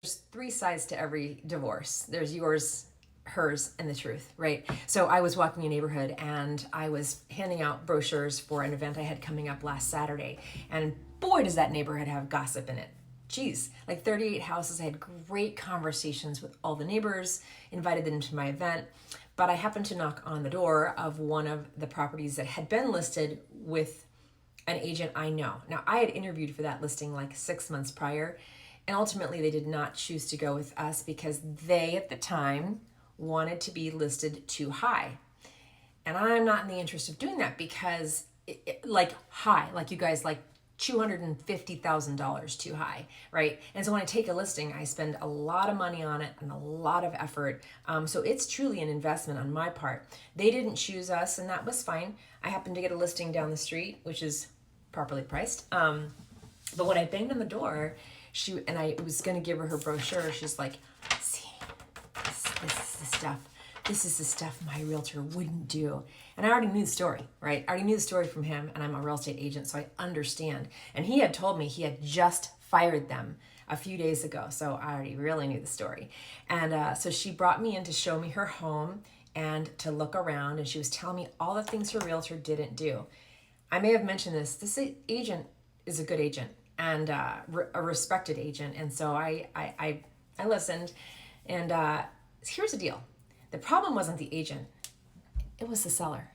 There's three sides to every divorce. There's yours, hers, and the truth, right? So I was walking a neighborhood and I was handing out brochures for an event I had coming up last Saturday. And boy, does that neighborhood have gossip in it. Geez, like 38 houses. I had great conversations with all the neighbors, invited them to my event. But I happened to knock on the door of one of the properties that had been listed with an agent I know. Now, I had interviewed for that listing like 6 months prior, and ultimately they did not choose to go with us because they, at the time, wanted to be listed too high. And I'm not in the interest of doing that because, like, high, like you guys, like $250,000 too high, right? And so when I take a listing, I spend a lot of money on it and a lot of effort. So it's truly an investment on my part. They didn't choose us, and that was fine. I happened to get a listing down the street, which is properly priced. But when I banged on the door, I was going to give her brochure. She's like, "See, this is the stuff. This is the stuff my realtor wouldn't do." And I already knew the story, right? I already knew the story from him, and I'm a real estate agent, so I understand. And he had told me he had just fired them a few days ago, so I already really knew the story. And so she brought me in to show me her home and to look around, and she was telling me all the things her realtor didn't do. I may have mentioned this. This agent is a good agent and a respected agent, and so I listened. And here's the deal: the problem wasn't the agent; it was the seller.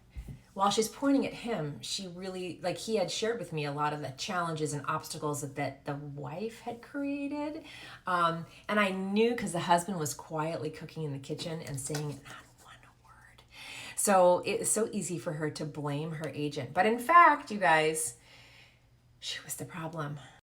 While she's pointing at him, she really, like, he had shared with me a lot of the challenges and obstacles that the wife had created, and I knew because the husband was quietly cooking in the kitchen and saying not one word. So it was so easy for her to blame her agent. But in fact, you guys, she was the problem.